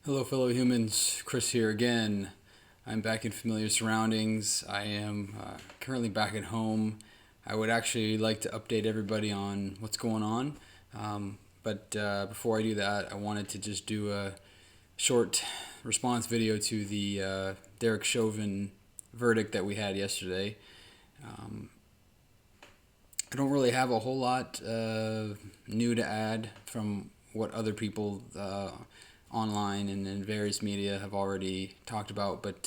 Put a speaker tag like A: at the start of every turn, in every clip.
A: Hello, fellow humans. Chris here again. I'm back in familiar surroundings. I am currently back at home. I would actually like to update everybody on what's going on. But before I do that, I wanted to just do a short response video to the Derek Chauvin verdict that we had yesterday. I don't really have a whole lot new to add from what other people online and in various media have already talked about, but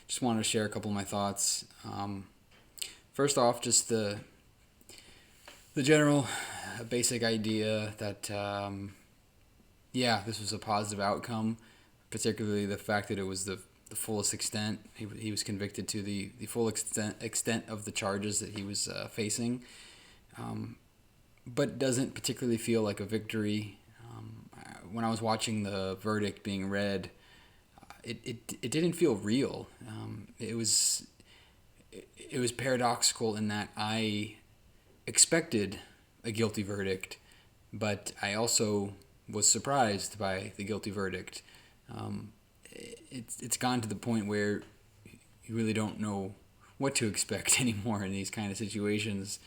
A: just wanted to share a couple of my thoughts. First off, just the general basic idea that this was a positive outcome, particularly the fact that it was the fullest extent. He was convicted to the full extent of the charges that he was facing, but doesn't particularly feel like a victory. When I was watching the verdict being read, it didn't feel real. It was paradoxical in that I expected a guilty verdict, but I also was surprised by the guilty verdict. It's gone to the point where you really don't know what to expect anymore in these kind of situations.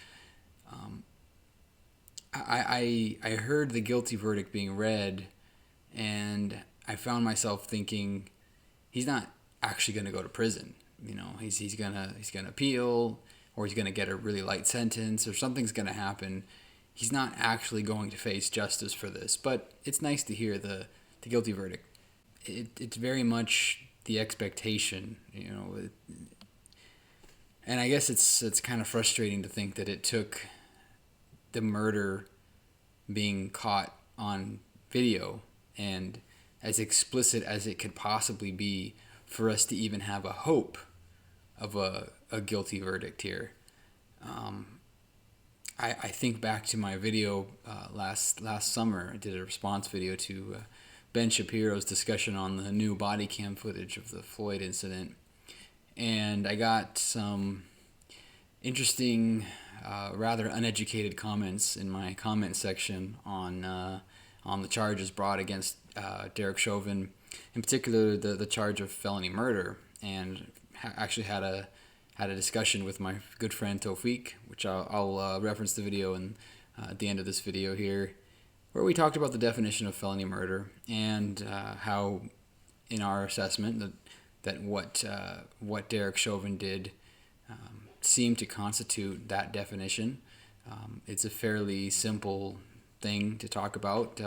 A: I heard the guilty verdict being read, and I found myself thinking, he's not actually going to go to prison. You know, he's gonna appeal, or he's gonna get a really light sentence, or something's gonna happen. He's not actually going to face justice for this. But it's nice to hear the guilty verdict. It's very much the expectation, you know. And I guess it's kind of frustrating to think that it took the murder being caught on video and as explicit as it could possibly be for us to even have a hope of a guilty verdict here. I think back to my video last summer. I did a response video to Ben Shapiro's discussion on the new body cam footage of the Floyd incident, and I got some interesting, rather uneducated comments in my comment section on the charges brought against Derek Chauvin, in particular the charge of felony murder, and actually had a discussion with my good friend Tofik, which I'll reference the video at the end of this video here, where we talked about the definition of felony murder and how, in our assessment, that what Derek Chauvin did seemed to constitute that definition. It's a fairly simple thing to talk about.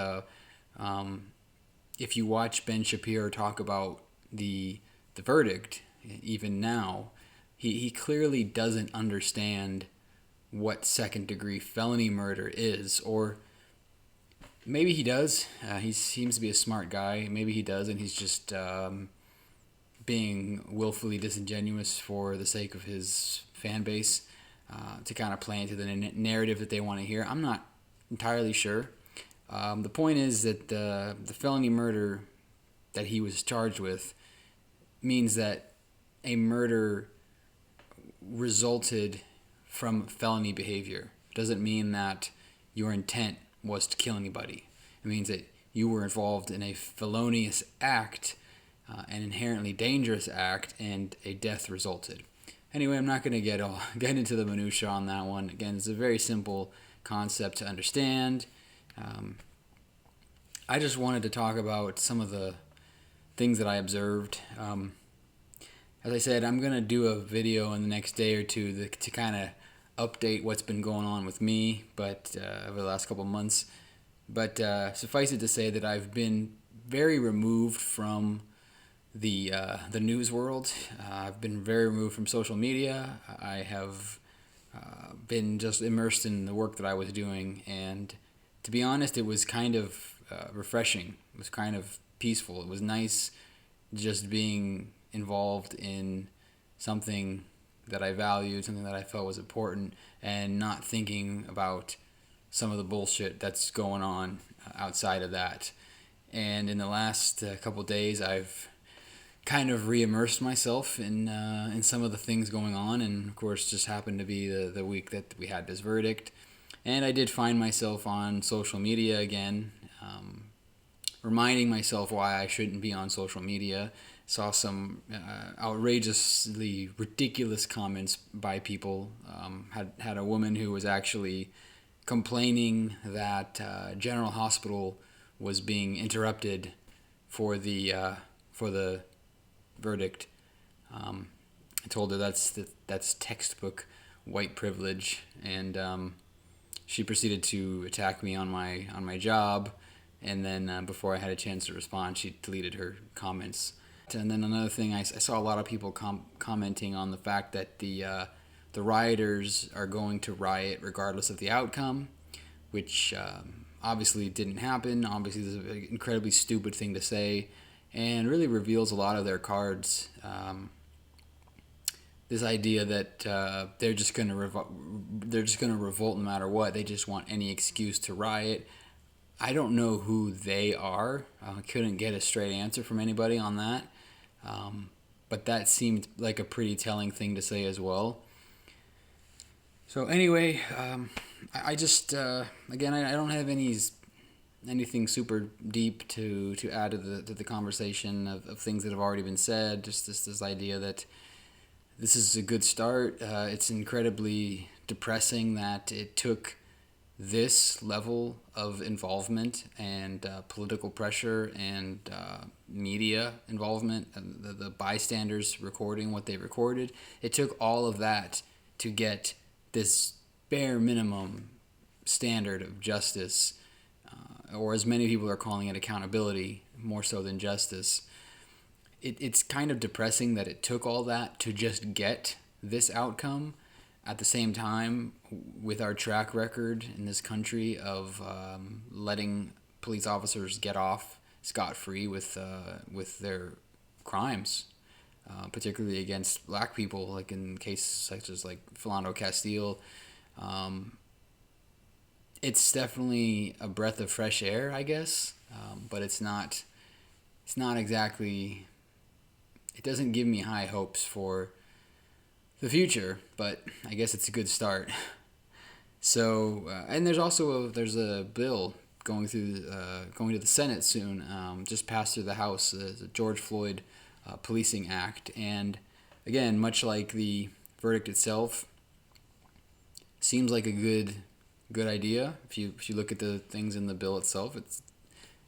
A: If you watch Ben Shapiro talk about the verdict, even now, he clearly doesn't understand what second-degree felony murder is, or maybe he does. He seems to be a smart guy. Maybe he does, and he's just being willfully disingenuous for the sake of his fan base, to kind of play into the narrative that they want to hear. I'm not entirely sure. The point is that the felony murder that he was charged with means that a murder resulted from felony behavior. It doesn't mean that your intent was to kill anybody. It means that you were involved in a felonious act, an inherently dangerous act, and a death resulted. Anyway, I'm not going to get into the minutia on that one. Again, it's a very simple concept to understand. I just wanted to talk about some of the things that I observed. As I said, I'm going to do a video in the next day or two to kind of update what's been going on with me, but over the last couple of months. But suffice it to say that I've been very removed from the news world. I've been very removed from social media. I have been just immersed in the work that I was doing, and to be honest, it was kind of refreshing. It was kind of peaceful. It was nice just being involved in something that I valued, something that I felt was important, and not thinking about some of the bullshit that's going on outside of that. And in the last couple of days, I've kind of re-immersed myself in some of the things going on, and of course just happened to be the week that we had this verdict, and I did find myself on social media again, reminding myself why I shouldn't be on social media. Saw some outrageously ridiculous comments by people. Had a woman who was actually complaining that General Hospital was being interrupted for the verdict. I told her that's textbook white privilege, and she proceeded to attack me on my job. And then before I had a chance to respond, she deleted her comments. And then another thing, I saw a lot of people commenting on the fact that the rioters are going to riot regardless of the outcome, which obviously didn't happen. Obviously, this is an incredibly stupid thing to say, and really reveals a lot of their cards. This idea that they're just gonna revolt no matter what. They just want any excuse to riot. I don't know who they are. I couldn't get a straight answer from anybody on that. But that seemed like a pretty telling thing to say as well. So anyway, I just again I don't have anything super deep to add to the conversation of things that have already been said. Just this idea that this is a good start. It's incredibly depressing that it took this level of involvement and political pressure and media involvement, and the bystanders recording what they recorded. It took all of that to get this bare minimum standard of justice, or as many people are calling it, accountability, more so than justice. It's kind of depressing that it took all that to just get this outcome. At the same time, with our track record in this country of letting police officers get off scot-free with their crimes, particularly against black people, like in cases such as like Philando Castile, it's definitely a breath of fresh air, I guess, but it's not exactly. It doesn't give me high hopes for the future, but I guess it's a good start. So, and there's a bill going to the Senate soon. Just passed through the House, the George Floyd Policing Act, and again, much like the verdict itself, seems like a good idea. If you look at the things in the bill itself, it's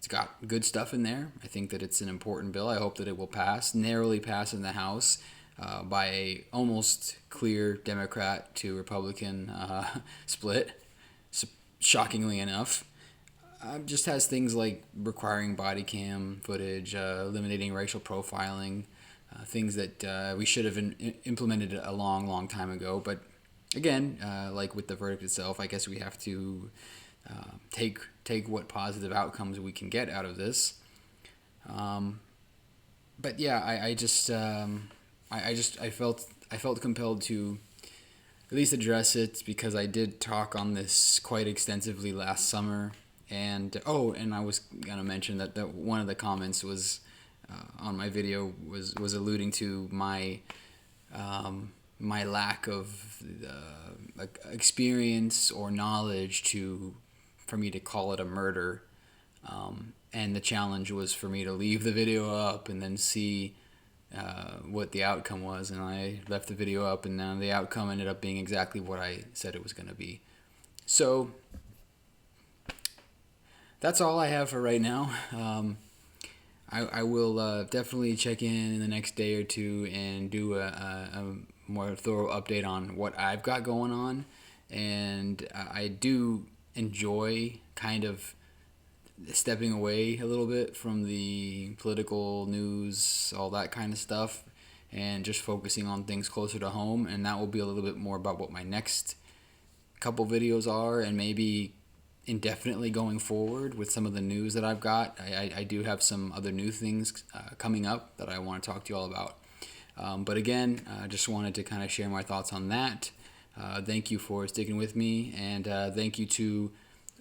A: got good stuff in there. I think that it's an important bill. I hope that it will narrowly pass in the House by a almost clear Democrat to Republican split, shockingly enough. Just has things like requiring body cam footage, eliminating racial profiling, things that we should have implemented a long time ago. But again, like with the verdict itself, I guess we have to take what positive outcomes we can get out of this. But yeah, I felt compelled to at least address it because I did talk on this quite extensively last summer. And I was gonna mention that one of the comments was on my video was alluding to my lack of experience or knowledge for me to call it a murder, and the challenge was for me to leave the video up and then see what the outcome was. And I left the video up, and now the outcome ended up being exactly what I said it was going to be. So that's all I have for right now. I will definitely check in the next day or two and do a more thorough update on what I've got going on. And I do enjoy kind of stepping away a little bit from the political news, all that kind of stuff, and just focusing on things closer to home. And that will be a little bit more about what my next couple videos are, and maybe indefinitely going forward with some of the news that I've got. I do have some other new things coming up that I want to talk to you all about. But again, I just wanted to kind of share my thoughts on that. Thank you for sticking with me, and thank you to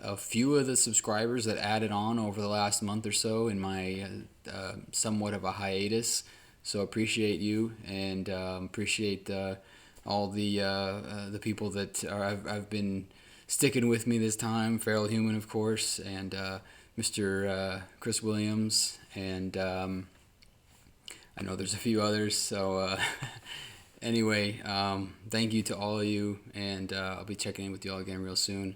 A: a few of the subscribers that added on over the last month or so in my somewhat of a hiatus. So appreciate you, and appreciate all the people that I've been sticking with me this time. Feral Human, of course, and Mr. Chris Williams, and I know there's a few others. So anyway, thank you to all of you, and I'll be checking in with you all again real soon.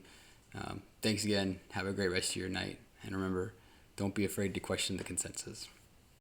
A: Thanks again. Have a great rest of your night, and remember, don't be afraid to question the consensus.